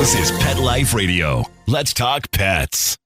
This is Pet Life Radio. Let's talk pets.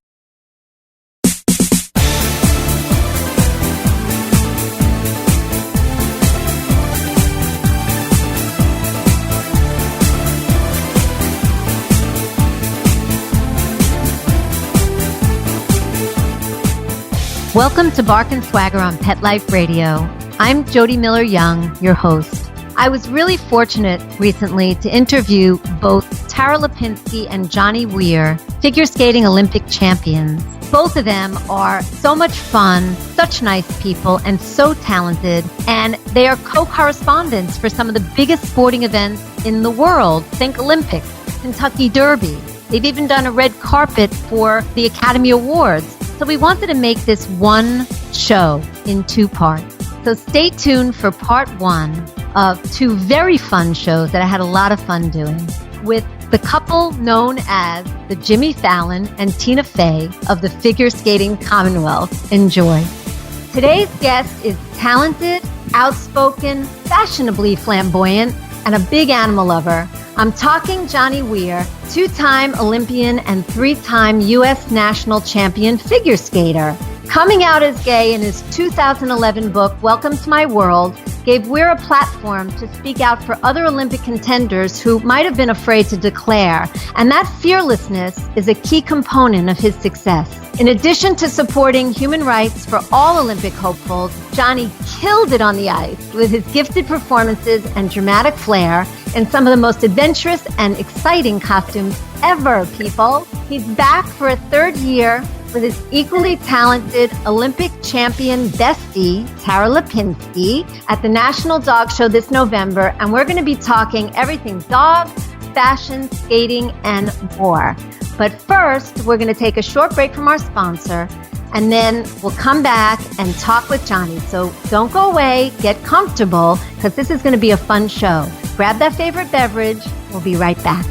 Welcome to Bark and Swagger on Pet Life Radio. I'm Jody Miller-Young, your host. I was really fortunate recently to interview both Tara Lipinski and Johnny Weir, figure skating Olympic champions. Both of them are so much fun, such nice people, and so talented, and they are co-correspondents for some of the biggest sporting events in the world. Think Olympics, Kentucky Derby. They've even done a red carpet for the Academy Awards. So we wanted to make this one show in two parts. So stay tuned for part one of two very fun shows that I had a lot of fun doing with the couple known as the Jimmy Fallon and Tina Fey of the Figure Skating Commonwealth. Enjoy. Today's guest is talented, outspoken, fashionably flamboyant, and a big animal lover. I'm talking Johnny Weir, two-time Olympian and three-time U.S. national champion figure skater. Coming out as gay in his 2011 book, Welcome to My World, gave Weir a platform to speak out for other Olympic contenders who might have been afraid to declare. And that fearlessness is a key component of his success. In addition to supporting human rights for all Olympic hopefuls, Johnny killed it on the ice with his gifted performances and dramatic flair in some of the most adventurous and exciting costumes ever, people. He's back for a third year with his equally talented Olympic champion bestie, Tara Lipinski, at the National Dog Show this November, and we're going to be talking everything dog, fashion, skating, and more. But first, we're going to take a short break from our sponsor, and then we'll come back and talk with Johnny. So don't go away, get comfortable, because this is going to be a fun show. Grab that favorite beverage. We'll be right back.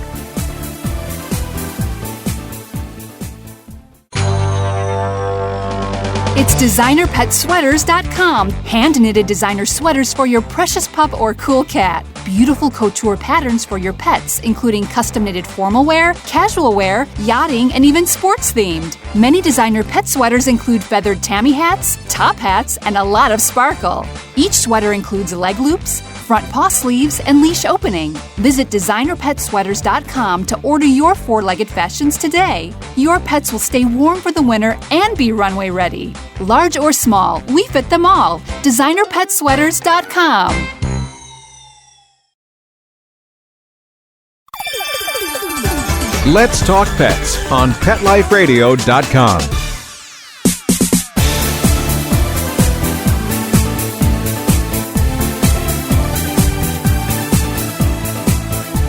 It's DesignerPetSweaters.com. Hand-knitted designer sweaters for your precious pup or cool cat. Beautiful couture patterns for your pets, including custom-knitted formal wear, casual wear, yachting, and even sports-themed. Many designer pet sweaters include feathered tammy hats, top hats, and a lot of sparkle. Each sweater includes leg loops, front paw sleeves, and leash opening. Visit DesignerPetSweaters.com to order your four-legged fashions today. Your pets will stay warm for the winter and be runway ready. Large or small, we fit them all. DesignerPetSweaters.com. Let's Talk Pets on PetLifeRadio.com.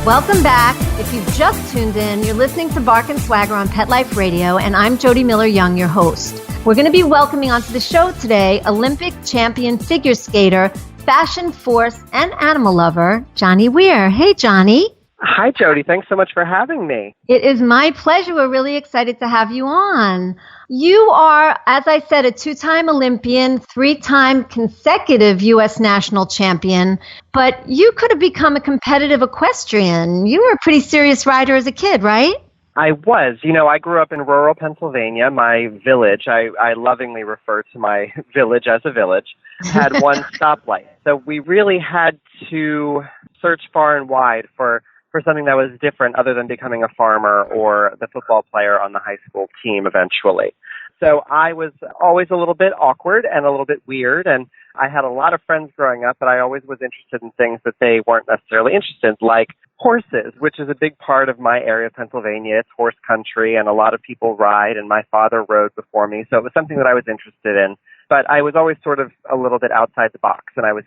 Welcome back. If you've just tuned in, you're listening to Bark and Swagger on Pet Life Radio, and I'm Jody Miller-Young, your host. We're going to be welcoming onto the show today Olympic champion figure skater, fashion force, and animal lover, Johnny Weir. Hey, Johnny. Hi, Jody. Thanks so much for having me. It is my pleasure. We're really excited to have you on. You are, as I said, a two-time Olympian, three-time consecutive U.S. national champion, but you could have become a competitive equestrian. You were a pretty serious rider as a kid, right? I was. I grew up in rural Pennsylvania. My village, I lovingly refer to my village as a village, had one stoplight. So we really had to search far and wide for something that was different other than becoming a farmer or the football player on the high school team eventually. So I was always a little bit awkward and a little bit weird, and I had a lot of friends growing up, but I always was interested in things that they weren't necessarily interested in, like horses, which is a big part of my area of Pennsylvania. It's horse country, and a lot of people ride, and my father rode before me, so it was something that I was interested in. But I was always sort of a little bit outside the box, and I was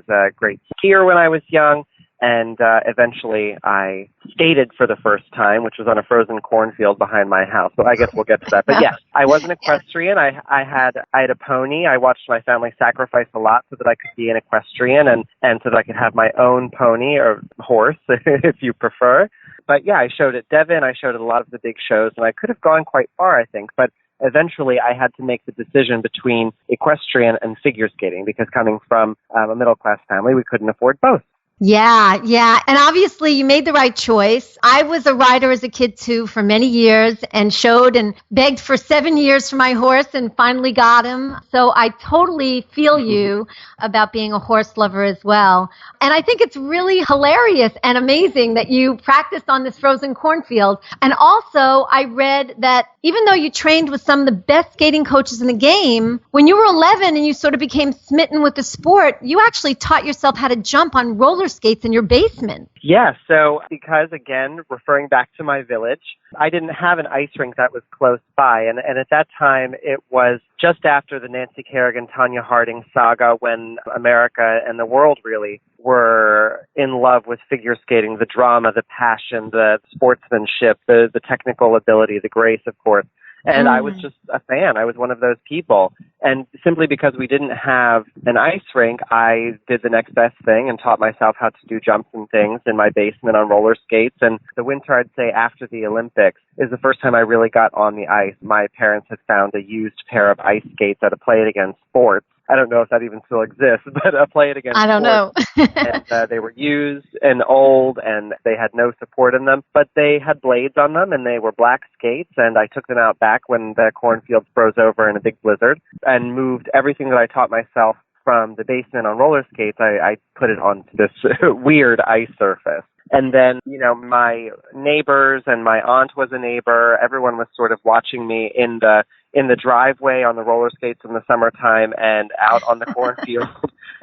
a great skier when I was young. And eventually I skated for the first time, which was on a frozen cornfield behind my house. So I guess we'll get to that. But yes, I was an equestrian. I had a pony. I watched my family sacrifice a lot so that I could be an equestrian and so that I could have my own pony or horse, if you prefer. But yeah, I showed at Devon. I showed at a lot of the big shows, and I could have gone quite far, I think. But eventually I had to make the decision between equestrian and figure skating because coming from a middle-class family, we couldn't afford both. Yeah, yeah. And obviously you made the right choice. I was a rider as a kid too for many years and showed and begged for 7 years for my horse and finally got him. So I totally feel you about being a horse lover as well. And I think it's really hilarious and amazing that you practiced on this frozen cornfield. And also I read that even though you trained with some of the best skating coaches in the game, when you were 11 and you sort of became smitten with the sport, you actually taught yourself how to jump on roller skates in your basement. Yeah, so because, again, referring back to my village, I didn't have an ice rink that was close by. And at that time, it was just after the Nancy Kerrigan, Tanya Harding saga when America and the world really were in love with figure skating, the drama, the passion, the sportsmanship, the technical ability, the grace, of course. And I was just a fan. I was one of those people. And simply because we didn't have an ice rink, I did the next best thing and taught myself how to do jumps and things in my basement on roller skates. And the winter, I'd say, after the Olympics is the first time I really got on the ice. My parents had found a used pair of ice skates at a Play It Again Sports. I don't know if that even still exists, but a Play It Again I don't know. And they were used and old, and they had no support in them, but they had blades on them, and they were black skates, and I took them out back when the cornfield froze over in a big blizzard and moved everything that I taught myself from the basement on roller skates. I put it onto this weird ice surface. And then, my neighbors and my aunt was a neighbor. Everyone was sort of watching me in the driveway on the roller skates in the summertime and out on the cornfield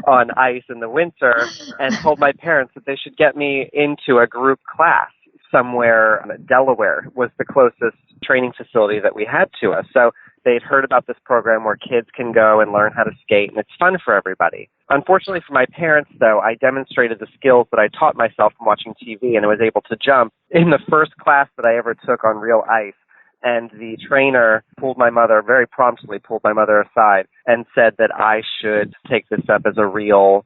on ice in the winter, and told my parents that they should get me into a group class somewhere. Delaware was the closest training facility that we had to us. So they'd heard about this program where kids can go and learn how to skate, and it's fun for everybody. Unfortunately for my parents, though, I demonstrated the skills that I taught myself from watching TV, and I was able to jump in the first class that I ever took on real ice. And the trainer very promptly pulled my mother aside and said that I should take this up as a real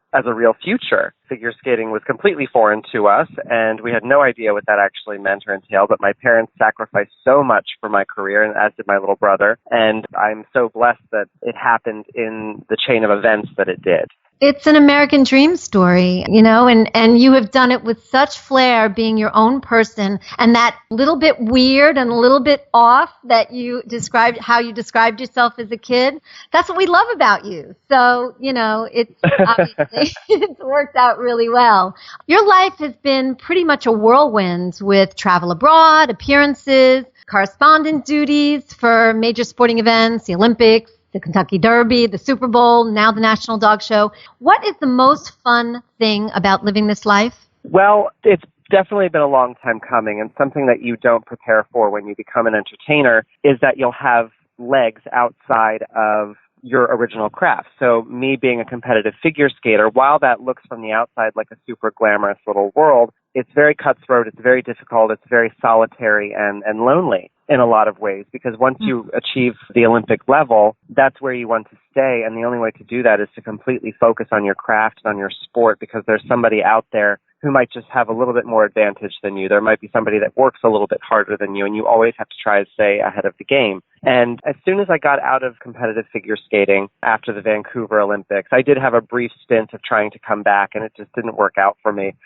future. Figure skating was completely foreign to us, and we had no idea what that actually meant or entailed, but my parents sacrificed so much for my career, and as did my little brother, and I'm so blessed that it happened in the chain of events that it did. It's an American dream story, and you have done it with such flair, being your own person, and that little bit weird and a little bit off that you described, how you described yourself as a kid. That's what we love about you. So, it's obviously, it's worked out really well. Your life has been pretty much a whirlwind with travel abroad, appearances, correspondent duties for major sporting events, the Olympics, the Kentucky Derby, the Super Bowl, now the National Dog Show. What is the most fun thing about living this life? Well, it's definitely been a long time coming, and something that you don't prepare for when you become an entertainer is that you'll have legs outside of your original craft. So me being a competitive figure skater, while that looks from the outside like a super glamorous little world, it's very cutthroat, it's very difficult, it's very solitary and lonely in a lot of ways, because once you achieve the Olympic level, that's where you want to stay, and the only way to do that is to completely focus on your craft and on your sport, because there's somebody out there who might just have a little bit more advantage than you. There might be somebody that works a little bit harder than you, and you always have to try to stay ahead of the game. And as soon as I got out of competitive figure skating after the Vancouver Olympics, I did have a brief stint of trying to come back, and it just didn't work out for me.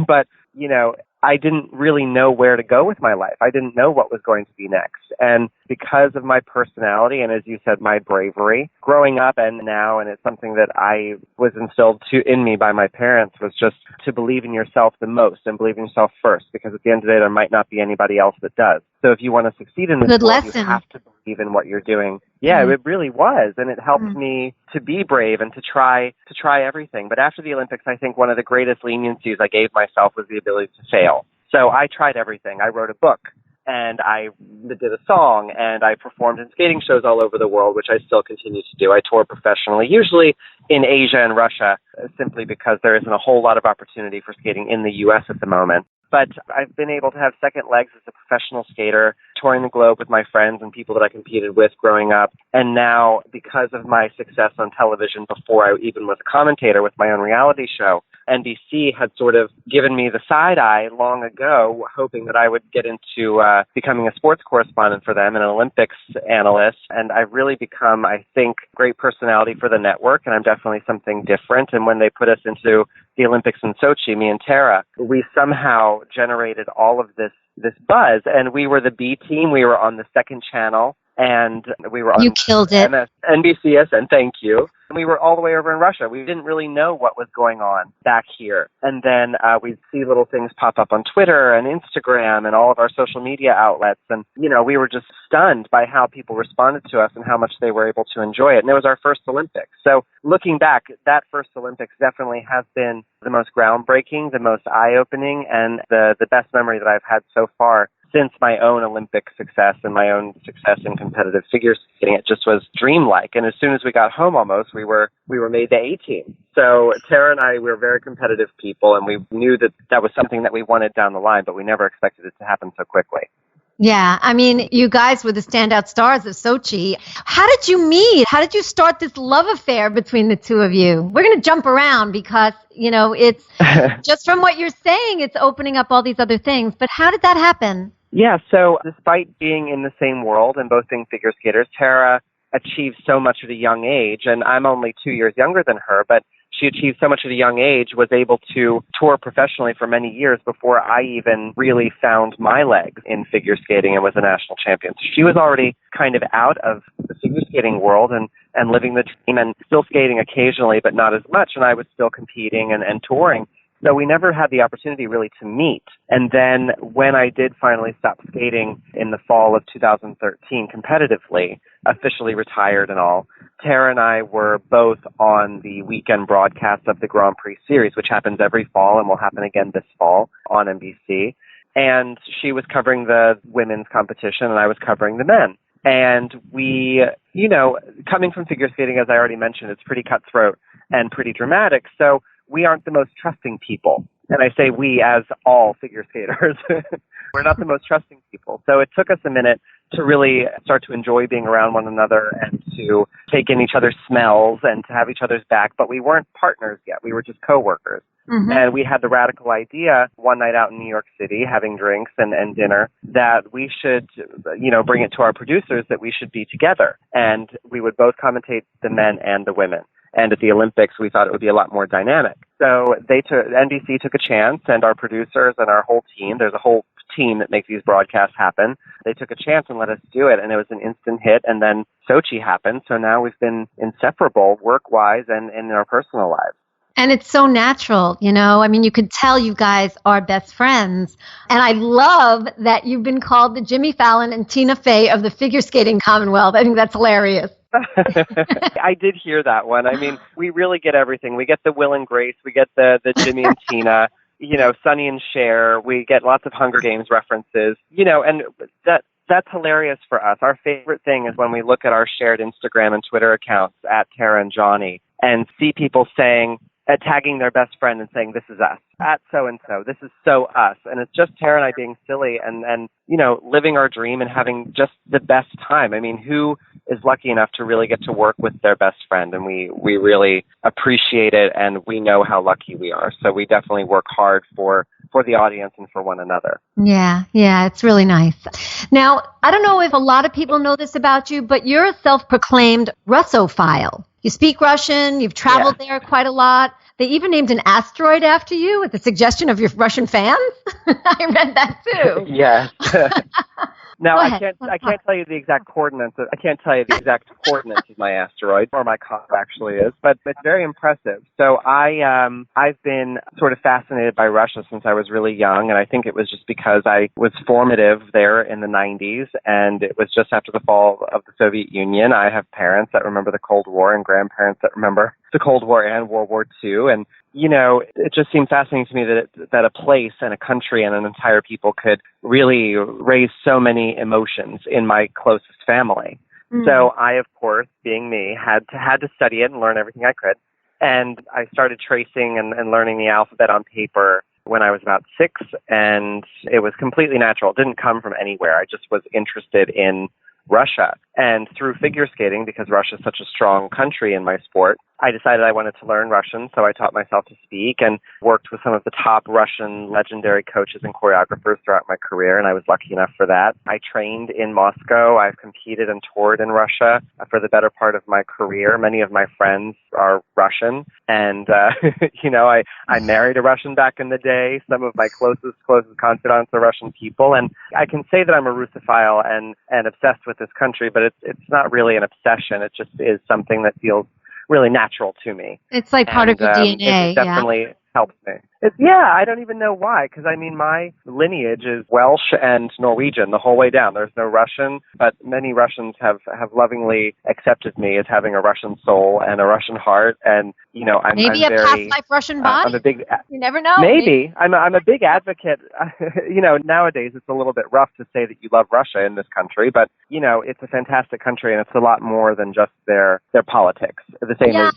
But, I didn't really know where to go with my life. I didn't know what was going to be next. And because of my personality and, as you said, my bravery, growing up and now, and it's something that I was instilled in me by my parents, was just to believe in yourself the most and believe in yourself first, because at the end of the day, there might not be anybody else that does. So if you want to succeed in this world, you have to believe in what you're doing. Yeah, it really was. And it helped me to be brave and to try everything. But after the Olympics, I think one of the greatest leniencies I gave myself was the ability to fail. So I tried everything. I wrote a book, and I did a song, and I performed in skating shows all over the world, which I still continue to do. I tour professionally, usually in Asia and Russia, simply because there isn't a whole lot of opportunity for skating in the U.S. at the moment. But I've been able to have second legs as a professional skater, touring the globe with my friends and people that I competed with growing up. And now, because of my success on television before I even was a commentator with my own reality show, NBC had sort of given me the side eye long ago, hoping that I would get into becoming a sports correspondent for them and an Olympics analyst. And I've really become, I think, great personality for the network, and I'm definitely something different. And when they put us into the Olympics in Sochi, me and Tara, we somehow generated all of this buzz, and we were the B team. We were on the second channel, and we were on You killed it. NBCS, and thank you. We were all the way over in Russia. We didn't really know what was going on back here. And then we'd see little things pop up on Twitter and Instagram and all of our social media outlets. And, we were just stunned by how people responded to us and how much they were able to enjoy it. And it was our first Olympics. So looking back, that first Olympics definitely has been the most groundbreaking, the most eye-opening, and the best memory that I've had so far since my own Olympic success and my own success in competitive figure skating. It just was dreamlike. And as soon as we got home almost, we were made the A team. So Tara and I, we were very competitive people, and we knew that was something that we wanted down the line, but we never expected it to happen so quickly. Yeah, I mean, you guys were the standout stars of Sochi. How did you meet? How did you start this love affair between the two of you? We're going to jump around because, it's just from what you're saying, it's opening up all these other things. But how did that happen? Yeah, so despite being in the same world and both being figure skaters, Tara achieved so much at a young age, and I'm only 2 years younger than her, but she achieved so much at a young age, was able to tour professionally for many years before I even really found my legs in figure skating and was a national champion. So she was already kind of out of the figure skating world and living the dream and still skating occasionally, but not as much, and I was still competing and touring. So we never had the opportunity really to meet. And then when I did finally stop skating in the fall of 2013 competitively, officially retired and all, Tara and I were both on the weekend broadcast of the Grand Prix series, which happens every fall and will happen again this fall on NBC. And she was covering the women's competition and I was covering the men. And we, coming from figure skating, as I already mentioned, it's pretty cutthroat and pretty dramatic. So we aren't the most trusting people. And I say we as all figure skaters. We're not the most trusting people. So it took us a minute to really start to enjoy being around one another and to take in each other's smells and to have each other's back. But we weren't partners yet. We were just coworkers. Mm-hmm. And we had the radical idea one night out in New York City, having drinks and dinner, that we should, bring it to our producers that we should be together. And we would both commentate the men and the women. And at the Olympics, we thought it would be a lot more dynamic. So NBC took a chance, and our producers and our whole team, there's a whole team that makes these broadcasts happen. They took a chance and let us do it, and it was an instant hit. And then Sochi happened. So now we've been inseparable work-wise and in our personal lives. And it's so natural, you could tell you guys are best friends. And I love that you've been called the Jimmy Fallon and Tina Fey of the figure skating Commonwealth. I think that's hilarious. I did hear that one. I mean, we really get everything. We get the Will and Grace. We get the Jimmy and Tina, Sonny and Cher. We get lots of Hunger Games references, and that's hilarious for us. Our favorite thing is when we look at our shared Instagram and Twitter accounts at Tara and Johnny and see people saying, tagging their best friend and saying, this is us, at so-and-so, this is so us. And it's just Tara and I being silly and living our dream and having just the best time. I mean, who is lucky enough to really get to work with their best friend? And we really appreciate it, and we know how lucky we are. So we definitely work hard for the audience and for one another. Yeah, it's really nice. Now, I don't know if a lot of people know this about you, but you're a self-proclaimed Russophile. You speak Russian, you've traveled there quite a lot. They even named an asteroid after you at the suggestion of your Russian fans. I read that too. Yes. Now, I can't tell you the exact coordinates. I can't tell you the exact coordinates of my asteroid, or my car actually is, but it's very impressive. So I've been sort of fascinated by Russia since I was really young, and I think it was just because I was formative there in the 90s, and it was just after the fall of the Soviet Union. I have parents that remember the Cold War and grandparents that remember the Cold War and World War II, and it just seemed fascinating to me that a place and a country and an entire people could really raise so many emotions in my closest family. Mm-hmm. So I, of course, being me, had to study it and learn everything I could. And I started tracing and learning the alphabet on paper when I was about 6, and it was completely natural. It didn't come from anywhere. I just was interested in Russia. And through figure skating, because Russia is such a strong country in my sport, I decided I wanted to learn Russian, so I taught myself to speak and worked with some of the top Russian legendary coaches and choreographers throughout my career, and I was lucky enough for that. I trained in Moscow. I've competed and toured in Russia for the better part of my career. Many of my friends are Russian, and, I married a Russian back in the day. Some of my closest confidants are Russian people, and I can say that I'm a Russophile and obsessed with this country, but it's not really an obsession. It just is something that feels really natural to me. It's like part of your DNA. It definitely helps me. I don't even know why, because my lineage is Welsh and Norwegian the whole way down. There's no Russian, but many Russians have lovingly accepted me as having a Russian soul and a Russian heart, and I'm maybe I'm a past life Russian body. I'm a big. You never know. Maybe I'm a big advocate. Nowadays it's a little bit rough to say that you love Russia in this country, but it's a fantastic country, and it's a lot more than just their politics. The same as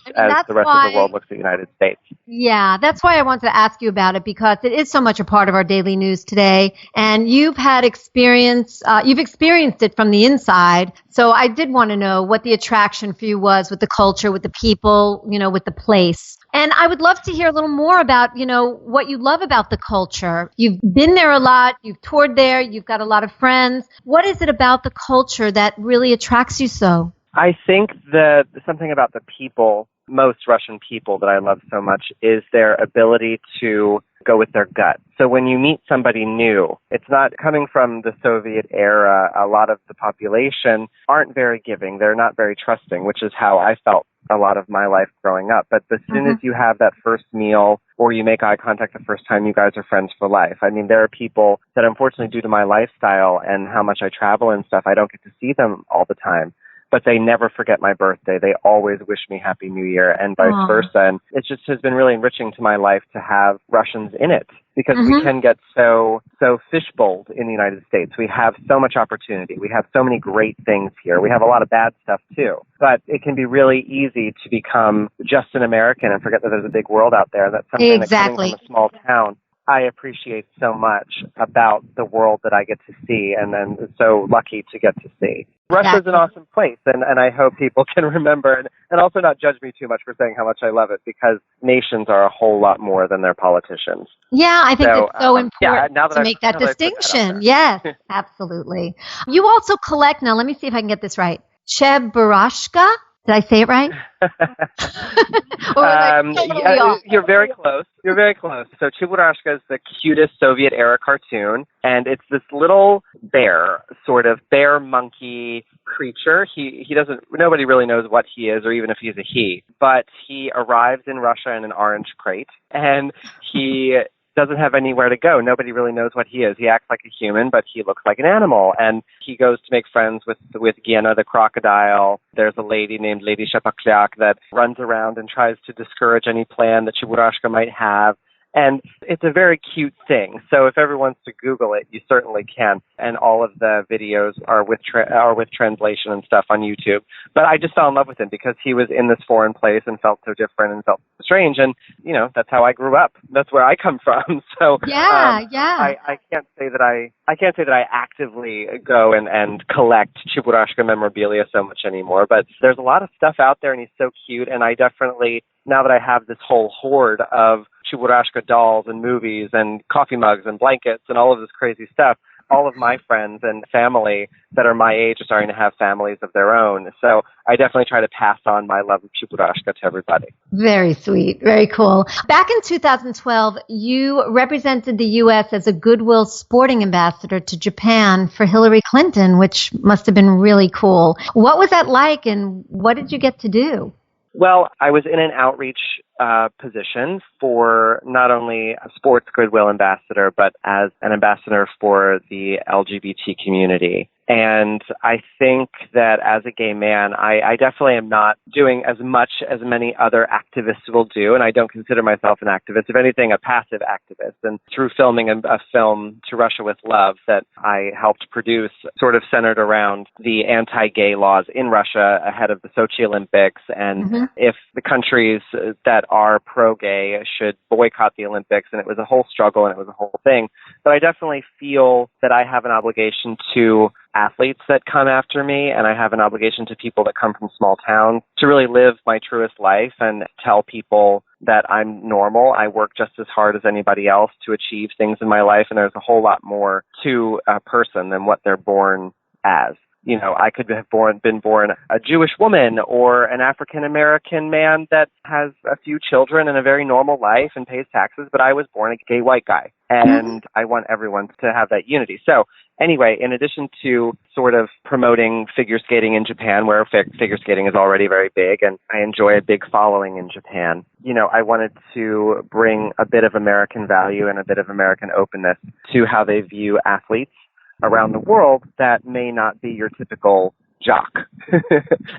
the rest of the world looks at the United States. Yeah, that's why I wanted to ask you about it, because it is so much a part of our daily news today, and you've had experience. You've experienced it from the inside. So I did want to know what the attraction for you was with the culture, with the people, with the place. And I would love to hear a little more about, what you love about the culture. You've been there a lot. You've toured there. You've got a lot of friends. What is it about the culture that really attracts you so? I think that something about the people, most Russian people that I love so much, is their ability to go with their gut. So when you meet somebody new, it's not coming from the Soviet era. A lot of the population aren't very giving. They're not very trusting, which is how I felt a lot of my life growing up. But as soon as you have that first meal or you make eye contact the first time, you guys are friends for life. I mean, there are people that unfortunately, due to my lifestyle and how much I travel and stuff, I don't get to see them all the time. But they never forget my birthday. They always wish me Happy New Year and vice versa. And it just has been really enriching to my life to have Russians in it, because we can get so fishbowled in the United States. We have so much opportunity. We have so many great things here. We have a lot of bad stuff too. But it can be really easy to become just an American and forget that there's a big world out there. That's something that's coming from a small town I appreciate so much about the world that I get to see, and then so lucky to get to see. Russia's an awesome place, and I hope people can remember and also not judge me too much for saying how much I love it, because nations are a whole lot more than their politicians. Yeah, I think it's so important to make that distinction. Yes, absolutely. You also collect, now let me see if I can get this right, Cheburashka? Did I say it right? You're very close. You're very close. So Cheburashka is the cutest Soviet-era cartoon, and it's this little bear, sort of bear monkey creature. He doesn't. Nobody really knows what he is, or even if he's a he. But he arrives in Russia in an orange crate, and he doesn't have anywhere to go. Nobody really knows what he is. He acts like a human, but he looks like an animal. And he goes to make friends with Giena the crocodile. There's a lady named Lady Shapakliak that runs around and tries to discourage any plan that Cheburashka might have. And it's a very cute thing. So if everyone wants to Google it, you certainly can. And all of the videos are with translation and stuff on YouTube. But I just fell in love with him because he was in this foreign place and felt so different and felt strange. And, that's how I grew up. That's where I come from. So I can't say that I actively go and collect Cheburashka memorabilia so much anymore. But there's a lot of stuff out there, and he's so cute. And I definitely, now that I have this whole horde of Cheburashka dolls and movies and coffee mugs and blankets and all of this crazy stuff, all of my friends and family that are my age are starting to have families of their own. So I definitely try to pass on my love of Cheburashka to everybody. Very sweet. Very cool. Back in 2012, you represented the U.S. as a Goodwill sporting ambassador to Japan for Hillary Clinton, which must have been really cool. What was that like, and what did you get to do? Well, I was in an outreach position for not only a sports Goodwill ambassador, but as an ambassador for the LGBT community. And I think that as a gay man, I definitely am not doing as much as many other activists will do, and I don't consider myself an activist. If anything, a passive activist. And through filming a film, To Russia with Love, that I helped produce, sort of centered around the anti-gay laws in Russia ahead of the Sochi Olympics, and if the countries that are pro-gay should boycott the Olympics, and it was a whole struggle and it was a whole thing. But I definitely feel that I have an obligation to athletes that come after me, and I have an obligation to people that come from small towns to really live my truest life and tell people that I'm normal. I work just as hard as anybody else to achieve things in my life, and there's a whole lot more to a person than what they're born as. You know, I could have been born a Jewish woman or an African-American man that has a few children and a very normal life and pays taxes, but I was born a gay white guy, and I want everyone to have that unity. So anyway, in addition to sort of promoting figure skating in Japan, where figure skating is already very big, and I enjoy a big following in Japan, you know, I wanted to bring a bit of American value and a bit of American openness to how they view athletes around the world that may not be your typical jock.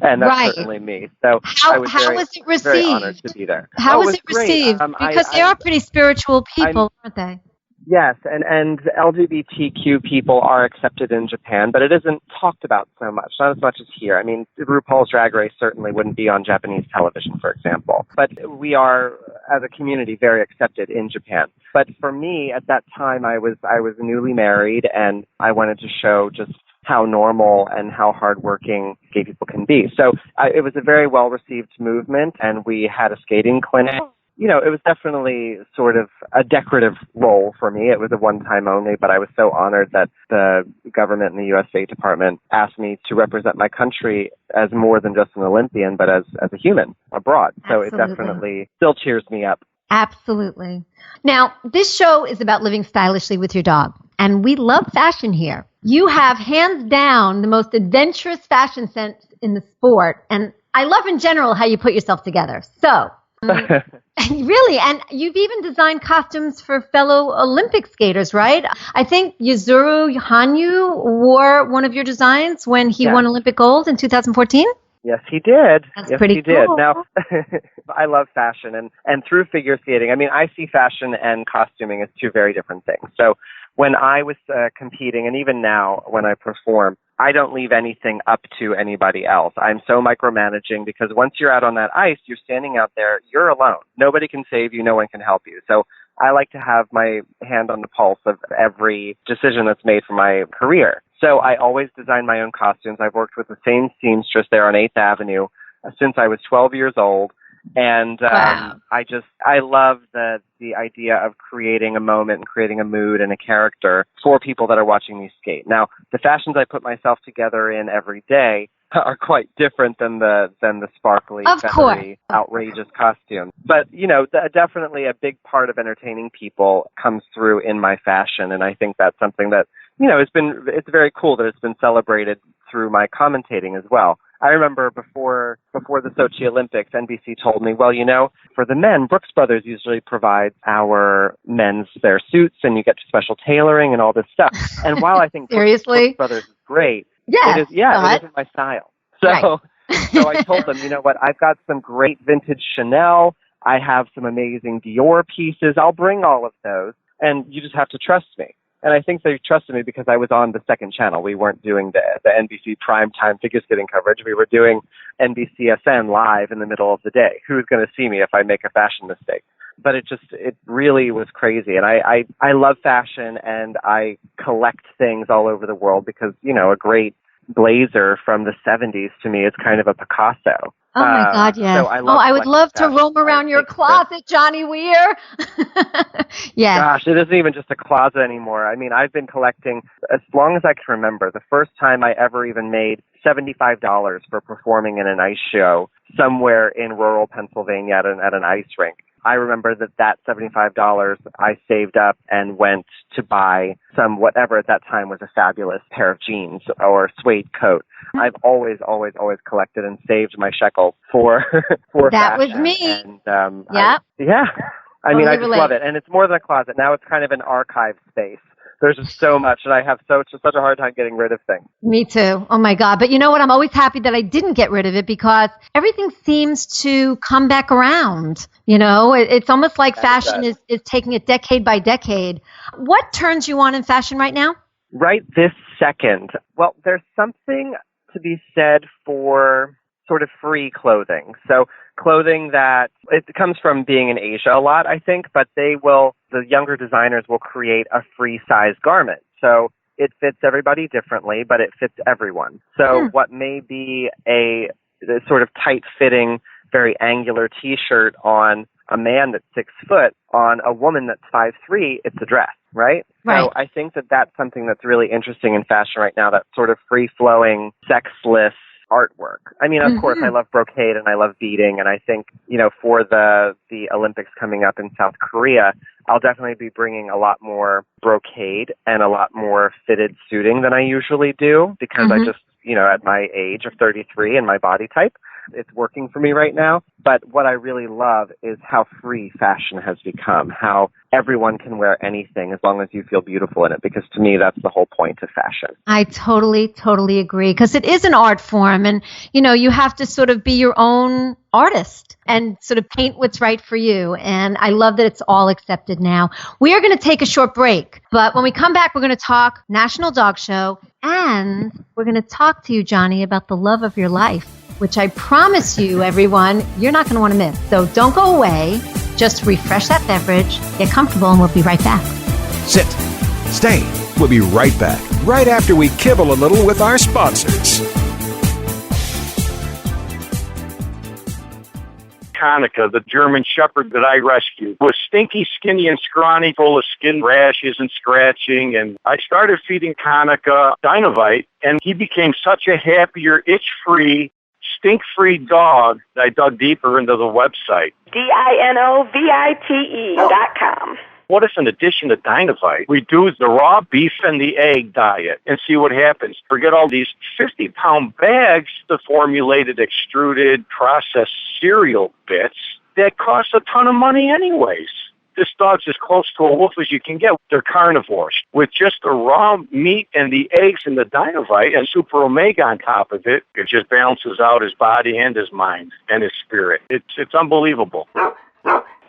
And that's certainly me. So how was it received? Very honored to be there. How was it received? Because they are pretty spiritual people, aren't they? Yes, and LGBTQ people are accepted in Japan, but it isn't talked about so much, not as much as here. I mean, RuPaul's Drag Race certainly wouldn't be on Japanese television, for example. But we are, as a community, very accepted in Japan. But for me, at that time, I was newly married, and I wanted to show just how normal and how hardworking gay people can be. So it was a very well-received movement, and we had a skating clinic. You know, it was definitely sort of a decorative role for me. It was a one-time only, but I was so honored that the government and the U.S. State Department asked me to represent my country as more than just an Olympian, but as a human abroad. So It definitely still cheers me up. Absolutely. Now, this show is about living stylishly with your dog, and we love fashion here. You have hands down the most adventurous fashion sense in the sport, and I love in general how you put yourself together. So, really, and you've even designed costumes for fellow Olympic skaters, right? I think Yuzuru Hanyu wore one of your designs when he won Olympic gold in 2014. Yes, he did. That's pretty cool. Now, I love fashion, and through figure skating, I mean, I see fashion and costuming as two very different things. So when I was competing, and even now when I perform, I don't leave anything up to anybody else. I'm so micromanaging because once you're out on that ice, you're standing out there, you're alone. Nobody can save you. No one can help you. So I like to have my hand on the pulse of every decision that's made for my career. So I always design my own costumes. I've worked with the same seamstress there on 8th Avenue since I was 12 years old. And I love the idea of creating a moment and creating a mood and a character for people that are watching me skate. Now, the fashions I put myself together in every day are quite different than the sparkly, feathery, outrageous costumes. But, you know, definitely a big part of entertaining people comes through in my fashion. And I think that's something that, you know, it's very cool that it's been celebrated through my commentating as well. I remember before the Sochi Olympics, NBC told me, well, you know, for the men, Brooks Brothers usually provides our men's their suits, and you get special tailoring and all this stuff. And while I think Brooks Brothers is great, it isn't my style. So, so I told them, you know what, I've got some great vintage Chanel. I have some amazing Dior pieces. I'll bring all of those, and you just have to trust me. And I think they trusted me because I was on the second channel. We weren't doing the NBC primetime figure skating coverage. We were doing NBCSN live in the middle of the day. Who's going to see me if I make a fashion mistake? But it really was crazy. And I love fashion, and I collect things all over the world because, you know, a great blazer from the 70s to me is kind of a Picasso. Oh my God, yes. So I would love to roam around your closet, Johnny Weir. Yes. Gosh, it isn't even just a closet anymore. I mean, I've been collecting as long as I can remember. The first time I ever even made $75 for performing in an ice show somewhere in rural Pennsylvania at an ice rink. I remember that $75 I saved up and went to buy some whatever at that time was a fabulous pair of jeans or suede coat. I've always collected and saved my shekels for that fashion. Was me. And, I mean, I just love it. And it's more than a closet. Now it's kind of an archive space. There's just so much, and I have such a hard time getting rid of things. Me too. Oh, my God. But you know what? I'm always happy that I didn't get rid of it because everything seems to come back around. You know, it's almost like fashion is taking it decade by decade. What turns you on in fashion right now? Right this second. Well, there's something to be said for sort of free clothing. So clothing that it comes from being in Asia a lot, I think, but the younger designers will create a free size garment. So it fits everybody differently, but it fits everyone. So what may be a sort of tight-fitting, very angular T-shirt on a man that's 6 foot, on a woman that's 5'3", it's a dress, right? Right. So I think that that's something that's really interesting in fashion right now, that sort of free-flowing, sexless artwork. I mean, of course, I love brocade and I love beading, and I think, for the Olympics coming up in South Korea, I'll definitely be bringing a lot more brocade and a lot more fitted suiting than I usually do, because I just, at my age of 33 and my body type, it's working for me right now. But what I really love is how free fashion has become, how everyone can wear anything as long as you feel beautiful in it, because to me, that's the whole point of fashion. I totally agree, because it is an art form, and, you have to sort of be your own artist and sort of paint what's right for you. And I love that it's all accepted now. We are going to take a short break, but when we come back, we're going to talk National Dog Show, and we're going to talk to you, Johnny, about the love of your life, which I promise you, everyone, you're not going to want to miss. So don't go away. Just refresh that beverage, get comfortable, and we'll be right back. Sit. Stay. We'll be right back, right after we kibble a little with our sponsors. Hanukkah, the German Shepherd that I rescued, was stinky, skinny, and scrawny, full of skin rashes and scratching. And I started feeding Hanukkah Dinovite, and he became such a happier, itch-free, stink-free dog that I dug deeper into the website. DINOVITE.com. What if, in addition to Dinovite, we do the raw beef and the egg diet and see what happens? Forget all these 50-pound bags of formulated, extruded, processed cereal bits that cost a ton of money anyways. This dog's as close to a wolf as you can get. They're carnivores. With just the raw meat and the eggs and the Dinovite and Super Omega on top of it, it just balances out his body and his mind and his spirit. It's unbelievable.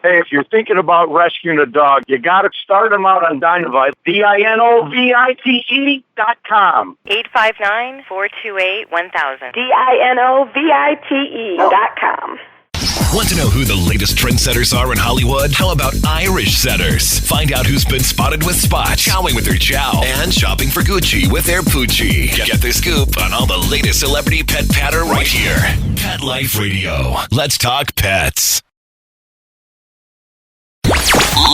Hey, if you're thinking about rescuing a dog, you got to start them out on Dinovite, DINOVITE.com. 859-428-1000. DINOVITE.com. Want to know who the latest trendsetters are in Hollywood? How about Irish setters? Find out who's been spotted with Spot, chowing with their chow, and shopping for Gucci with their Poochie. Get the scoop on all the latest celebrity pet patter right here. Pet Life Radio. Let's talk pets.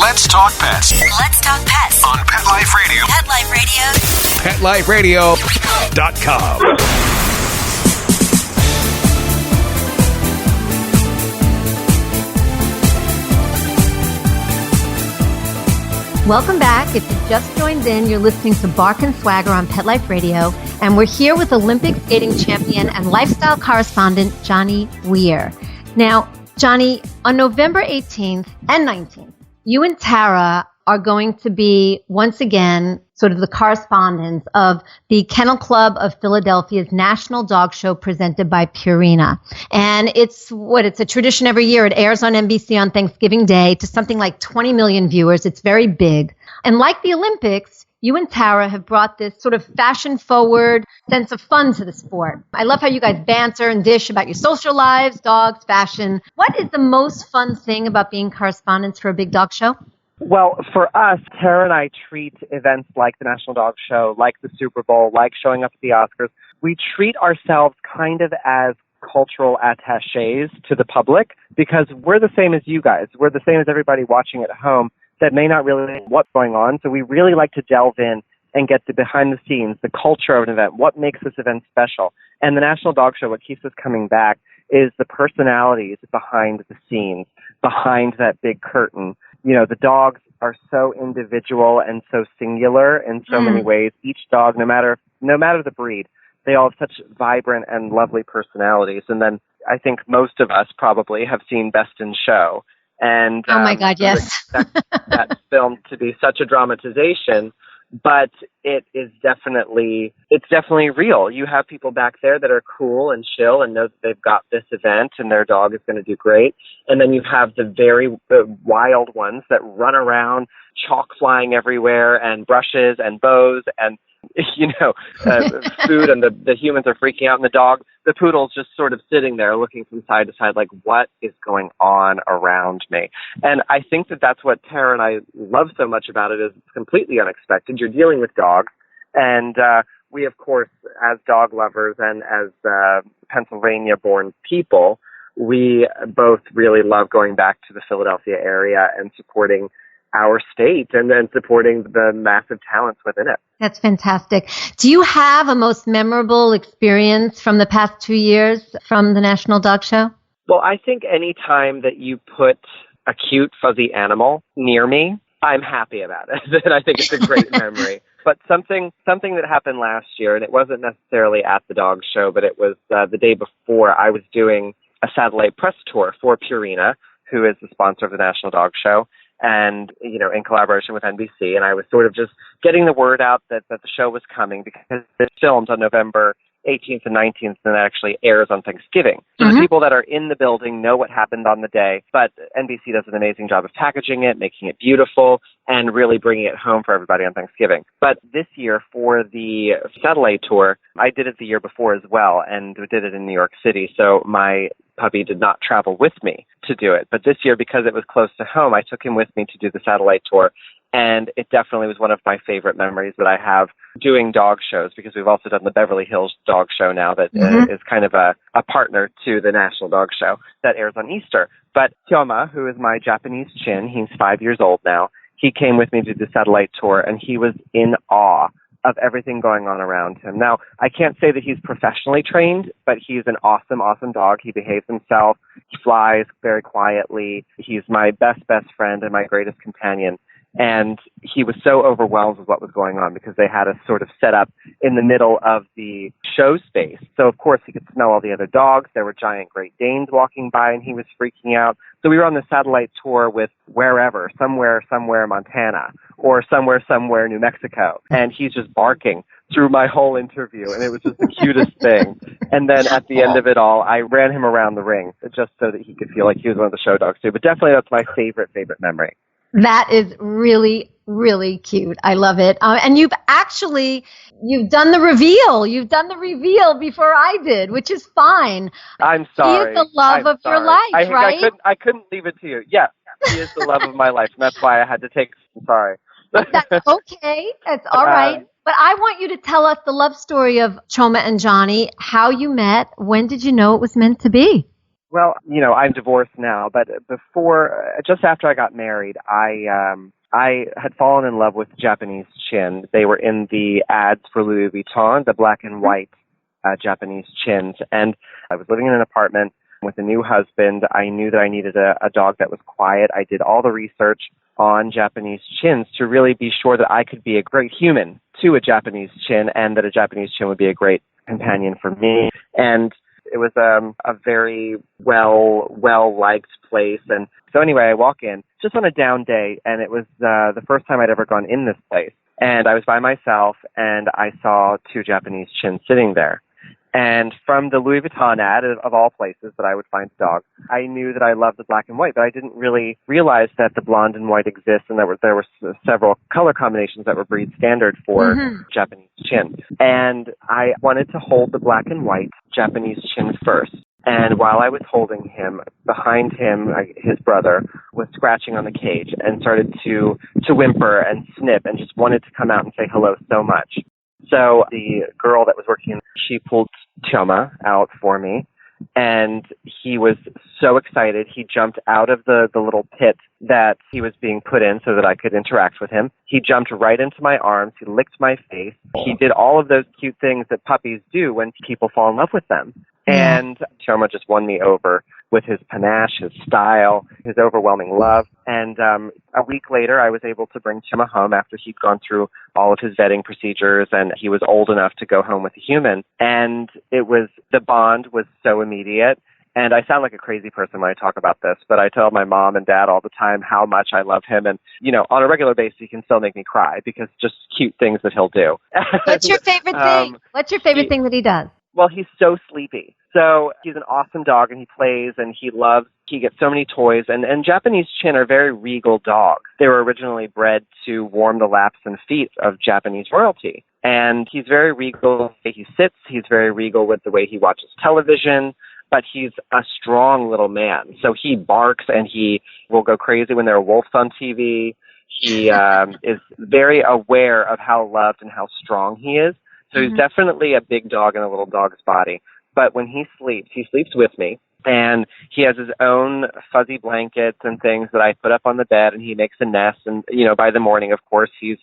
Let's talk pets Let's talk pets on Pet Life Radio. Pet Life Radio. PetLifeRadio.com. Welcome back. If you just joined in, you're listening to Bark and Swagger on Pet Life Radio, and we're here with Olympic skating champion and lifestyle correspondent Johnny Weir. Now, Johnny, on November 18th and 19th, you and Tara are going to be, once again, sort of the correspondents of the Kennel Club of Philadelphia's National Dog Show presented by Purina. And it's a tradition every year. It airs on NBC on Thanksgiving Day to something like 20 million viewers. It's very big. And like the Olympics, you and Tara have brought this sort of fashion-forward sense of fun to the sport. I love how you guys banter and dish about your social lives, dogs, fashion. What is the most fun thing about being correspondents for a big dog show? Well, for us, Tara and I treat events like the National Dog Show, like the Super Bowl, like showing up at the Oscars. We treat ourselves kind of as cultural attachés to the public, because we're the same as you guys. We're the same as everybody watching at home that may not really know what's going on. So we really like to delve in and get the behind the scenes, the culture of an event, what makes this event special. And the National Dog Show, what keeps us coming back is the personalities behind the scenes, behind that big curtain. You know, the dogs are so individual and so singular in so many ways. Each dog, no matter the breed, they all have such vibrant and lovely personalities. And then I think most of us probably have seen Best in Show. And oh my God, yes. That's filmed to be such a dramatization, but it's definitely real. You have people back there that are cool and chill and know that they've got this event and their dog is going to do great. And then you have the very wild ones that run around, chalk flying everywhere, and brushes and bows and food, and the humans are freaking out, and the poodle's just sort of sitting there looking from side to side like, what is going on around me? And I think that that's what Tara and I love so much about it, is it's completely unexpected. You're dealing with dogs, And we, of course, as dog lovers and as Pennsylvania-born people, we both really love going back to the Philadelphia area and supporting our state and then supporting the massive talents within it. That's fantastic. Do you have a most memorable experience from the past 2 years from the National Dog Show? Well, I think any time that you put a cute, fuzzy animal near me, I'm happy about it. And I think it's a great memory. But something that happened last year, and it wasn't necessarily at the dog show, but it was the day before, I was doing a satellite press tour for Purina, who is the sponsor of the National Dog Show, and, in collaboration with NBC. And I was sort of just getting the word out that the show was coming because it's filmed on November 18th and 19th, and that actually airs on Thanksgiving. So the people that are in the building know what happened on the day, but NBC does an amazing job of packaging it, making it beautiful, and really bringing it home for everybody on Thanksgiving. But this year, for the satellite tour, I did it the year before as well, and we did it in New York City, so my puppy did not travel with me to do it. But this year, because it was close to home, I took him with me to do the satellite tour. And it definitely was one of my favorite memories that I have doing dog shows, because we've also done the Beverly Hills Dog Show now that is kind of a partner to the National Dog Show that airs on Easter. But Tyoma, who is my Japanese chin, he's 5 years old now, he came with me to the satellite tour, and he was in awe of everything going on around him. Now, I can't say that he's professionally trained, but he's an awesome, awesome dog. He behaves himself. He flies very quietly. He's my best friend and my greatest companion. And he was so overwhelmed with what was going on because they had us sort of set up in the middle of the show space. So, of course, he could smell all the other dogs. There were giant Great Danes walking by, and he was freaking out. So we were on the satellite tour with somewhere Montana, or somewhere New Mexico. And he's just barking through my whole interview, and it was just the cutest thing. And then at the end of it all, I ran him around the ring just so that he could feel like he was one of the show dogs too. But definitely that's my favorite memory. That is really, really cute. I love it. And you've done the reveal. You've done the reveal before I did, which is fine. I'm sorry. He is the love of your life, right? I couldn't leave it to you. Yeah, he is the love of my life, and that's why I had to take. I'm sorry. That's okay. That's all right. But I want you to tell us the love story of Tyoma and Johnny, how you met. When did you know it was meant to be? Well, I'm divorced now, but just after I got married, I had fallen in love with Japanese chin. They were in the ads for Louis Vuitton, the black and white Japanese chins. And I was living in an apartment with a new husband. I knew that I needed a dog that was quiet. I did all the research on Japanese chins to really be sure that I could be a great human to a Japanese chin, and that a Japanese chin would be a great companion for me. And it was a very well-liked place. And so anyway, I walk in just on a down day, and it was the first time I'd ever gone in this place. And I was by myself, and I saw two Japanese chins sitting there. And from the Louis Vuitton ad, of all places that I would find a dog, I knew that I loved the black and white, but I didn't really realize that the blonde and white exists, and there were several color combinations that were breed standard for Japanese chin. And I wanted to hold the black and white Japanese chin first. And while I was holding him, behind him, his brother was scratching on the cage and started to whimper and snip and just wanted to come out and say hello so much. So the girl that was working, she pulled Tyoma out for me, and he was so excited. He jumped out of the little pit that he was being put in so that I could interact with him. He jumped right into my arms. He licked my face. He did all of those cute things that puppies do when people fall in love with them. And Tyoma just won me over with his panache, his style, his overwhelming love. And a week later, I was able to bring Tyoma home after he'd gone through all of his vetting procedures, and he was old enough to go home with a human. And the bond was so immediate. And I sound like a crazy person when I talk about this, but I tell my mom and dad all the time how much I love him. And, on a regular basis, he can still make me cry because just cute things that he'll do. What's your favorite thing? What's your favorite thing that he does? Well, he's so sleepy. So he's an awesome dog, and he plays, and he gets so many toys. And Japanese chin are very regal dogs. They were originally bred to warm the laps and feet of Japanese royalty. And he's very regal the way he sits. He's very regal with the way he watches television. But he's a strong little man. So he barks, and he will go crazy when there are wolves on TV. He is very aware of how loved and how strong he is. So he's definitely a big dog in a little dog's body. But when he sleeps with me. And he has his own fuzzy blankets and things that I put up on the bed, and he makes a nest. And, by the morning, of course, he's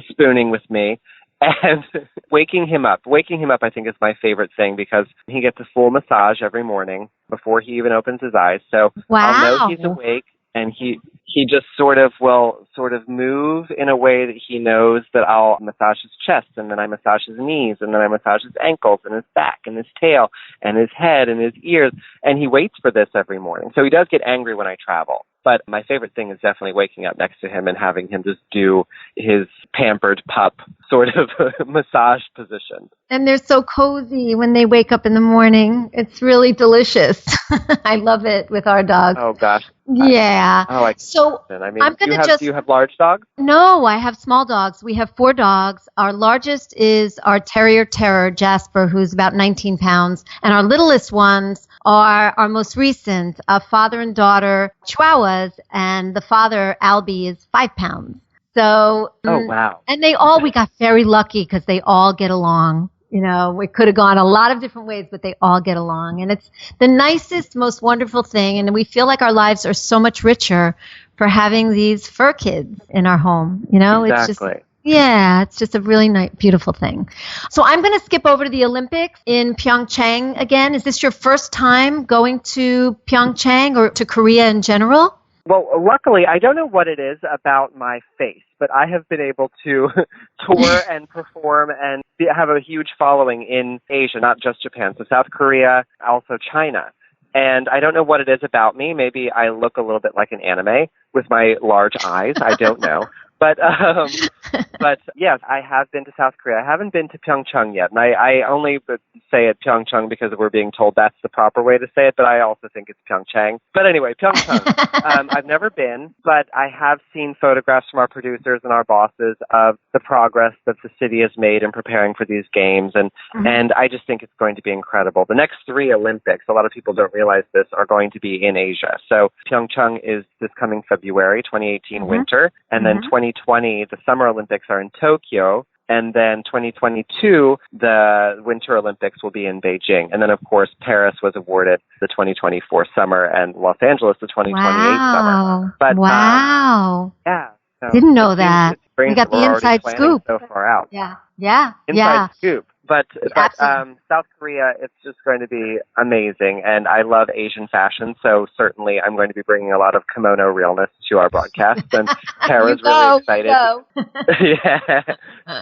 spooning with me. And waking him up, I think, is my favorite thing because he gets a full massage every morning before he even opens his eyes. So I'll know he's awake, and he just will move in a way that he knows that I'll massage his chest, and then I massage his knees, and then I massage his ankles and his back and his tail and his head and his ears. And he waits for this every morning. So he does get angry when I travel. But my favorite thing is definitely waking up next to him and having him just do his pampered pup sort of massage position. And they're so cozy when they wake up in the morning. It's really delicious. I love it with our dogs. Oh, gosh. Yeah. So I'm going to do you have large dogs? No, I have small dogs. We have 4 dogs. Our largest is our Terrier Terror, Jasper, who's about 19 pounds. And our littlest ones are our most recent, a father and daughter Chihuahuas, and the father, Albie, is 5 pounds. So, oh, wow. And we got very lucky because they all get along. We could have gone a lot of different ways, but they all get along. And it's the nicest, most wonderful thing. And we feel like our lives are so much richer for having these fur kids in our home. Exactly. It's just a really nice, beautiful thing. So I'm going to skip over to the Olympics in Pyeongchang again. Is this your first time going to Pyeongchang or to Korea in general? Well, luckily, I don't know what it is about my face, but I have been able to tour and perform and have a huge following in Asia, not just Japan. So South Korea, also China. And I don't know what it is about me. Maybe I look a little bit like an anime with my large eyes. I don't know. But yes, I have been to South Korea. I haven't been to Pyeongchang yet. And I only say it Pyeongchang because we're being told that's the proper way to say it, but I also think it's Pyeongchang. But anyway, Pyeongchang. I've never been, but I have seen photographs from our producers and our bosses of the progress that the city has made in preparing for these games. And I just think it's going to be incredible. The next 3 Olympics, a lot of people don't realize this, are going to be in Asia. So Pyeongchang is this coming February, 2018 winter, and then 2020, the Summer Olympics are in Tokyo, and then 2022, the Winter Olympics will be in Beijing. And then, of course, Paris was awarded the 2024 summer and Los Angeles the 2028 summer. But, yeah. So didn't know that. We got the inside scoop. So far out. Yeah. Inside scoop. But South Korea, it's just going to be amazing. And I love Asian fashion, so certainly I'm going to be bringing a lot of kimono realness to our broadcast. And Tara's really excited. Yeah.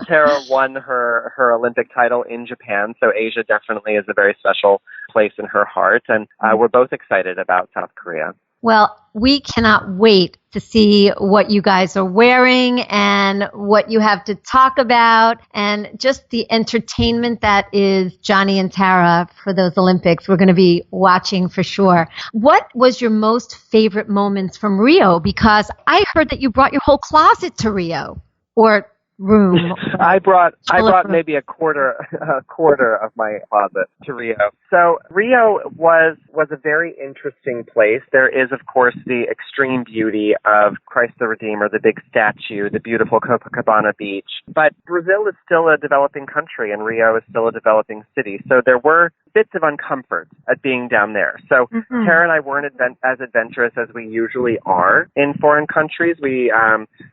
Tara won her Olympic title in Japan, so Asia definitely is a very special place in her heart. And we're both excited about South Korea. Well, we cannot wait to see what you guys are wearing and what you have to talk about and just the entertainment that is Johnny and Tara for those Olympics. We're going to be watching for sure. What was your most favorite moments from Rio? Because I heard that you brought your whole closet to Rio or room. I brought maybe a quarter of my closet to Rio. So Rio was a very interesting place. There is, of course, the extreme beauty of Christ the Redeemer, the big statue, the beautiful Copacabana beach. But Brazil is still a developing country, and Rio is still a developing city. So there were bits of uncomfort at being down there. So Tara and I weren't as adventurous as we usually are in foreign countries. We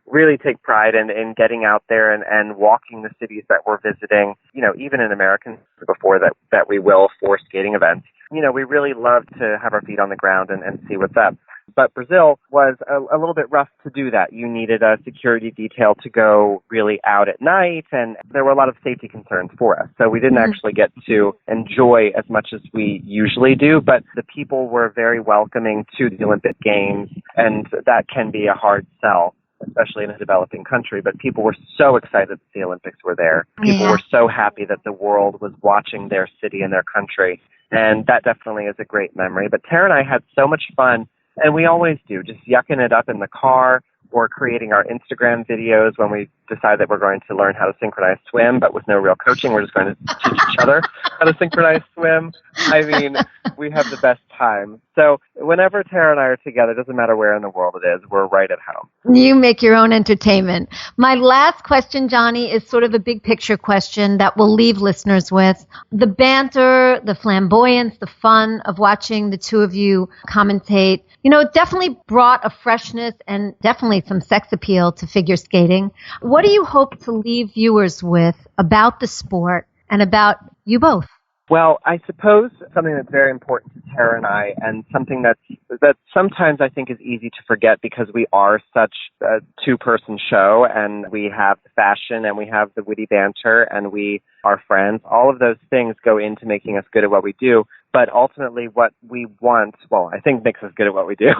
really take pride in getting out there and walking the cities that we're visiting, even in American before that we will for skating events. We really love to have our feet on the ground and see what's up. But Brazil was a little bit rough to do that. You needed a security detail to go really out at night, and there were a lot of safety concerns for us. So we didn't actually get to enjoy as much as we usually do, but the people were very welcoming to the Olympic Games, and that can be a hard sell, especially in a developing country. But people were so excited that the Olympics were there. People were so happy that the world was watching their city and their country, and that definitely is a great memory. But Tara and I had so much fun. And we always do, just yucking it up in the car or creating our Instagram videos when we decide that we're going to learn how to synchronize swim, but with no real coaching. We're just going to teach each other how to synchronize swim. I mean, we have the best time. So whenever Tara and I are together, it doesn't matter where in the world it is, we're right at home. You make your own entertainment. My last question, Johnny, is sort of a big picture question that we'll leave listeners with. The banter, the flamboyance, the fun of watching the two of you commentate, it definitely brought a freshness and definitely some sex appeal to figure skating. What do you hope to leave viewers with about the sport and about you both? Well, I suppose something that's very important to Tara and I, and something that sometimes I think is easy to forget because we are such a two-person show, and we have the fashion, and we have the witty banter, and we are friends. All of those things go into making us good at what we do. But ultimately what we want, I think makes us good at what we do.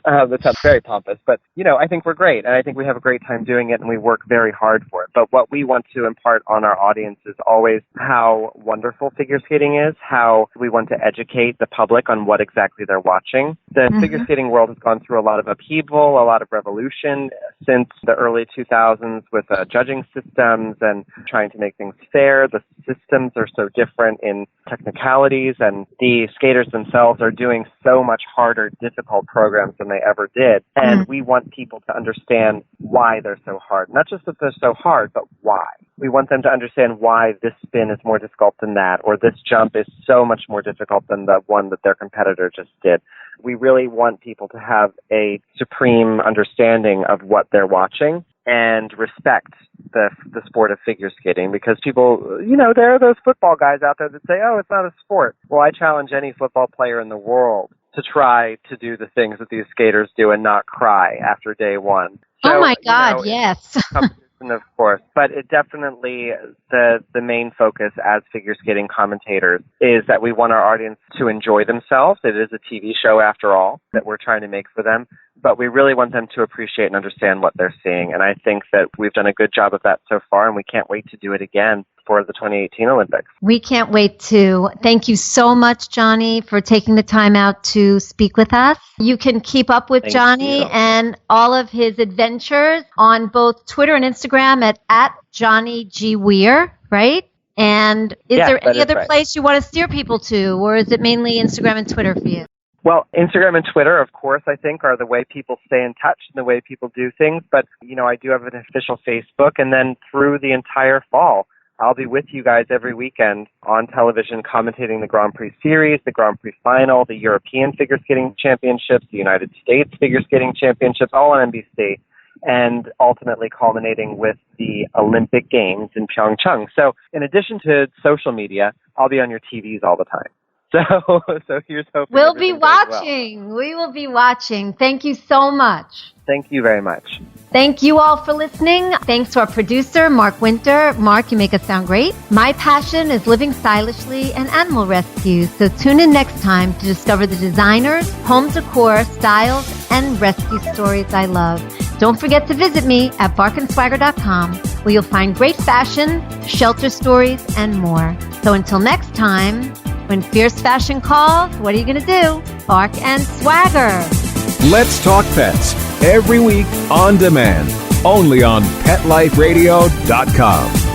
That sounds very pompous. But, I think we're great. And I think we have a great time doing it, and we work very hard for it. But what we want to impart on our audience is always how wonderful figure skating is, how we want to educate the public on what exactly they're watching. The figure skating world has gone through a lot of upheaval, a lot of revolution since the early 2000s with judging systems and trying to make things fair. The systems are so different in technicalities, and the skaters themselves are doing so much harder, difficult programs than they ever did. And we want people to understand why they're so hard. Not just that they're so hard, but why. We want them to understand why this spin is more difficult than that, or this jump is so much more difficult than the one that their competitor just did. We really want people to have a supreme understanding of what they're watching and respect the sport of figure skating, because people, there are those football guys out there that say, oh, it's not a sport. Well, I challenge any football player in the world to try to do the things that these skaters do and not cry after day one. So, oh my God, yes. Of course, but it definitely, the main focus as figure skating commentators is that we want our audience to enjoy themselves. It is a TV show, after all, that we're trying to make for them, but we really want them to appreciate and understand what they're seeing. And I think that we've done a good job of that so far, and we can't wait to do it again for the 2018 Olympics. We can't wait to. Thank you so much, Johnny, for taking the time out to speak with us. You can keep up with Johnny and all of his adventures on both Twitter and Instagram at Johnny G. Weir, right? And is there any other place you want to steer people to, or is it mainly Instagram and Twitter for you? Well, Instagram and Twitter, of course, I think are the way people stay in touch and the way people do things. But, I do have an official Facebook, and then through the entire fall, I'll be with you guys every weekend on television commentating the Grand Prix Series, the Grand Prix Final, the European Figure Skating Championships, the United States Figure Skating Championships, all on NBC, and ultimately culminating with the Olympic Games in Pyeongchang. So in addition to social media, I'll be on your TVs all the time. So here's hoping. We'll be watching. Well. We will be watching. Thank you so much. Thank you very much. Thank you all for listening. Thanks to our producer, Mark Winter. Mark, you make us sound great. My passion is living stylishly and animal rescue. So tune in next time to discover the designers, home decor, styles, and rescue stories I love. Don't forget to visit me at barkandswagger.com, where you'll find great fashion, shelter stories, and more. So until next time, when fierce fashion calls, what are you going to do? Bark and swagger. Let's Talk Pets, every week on demand, only on PetLifeRadio.com.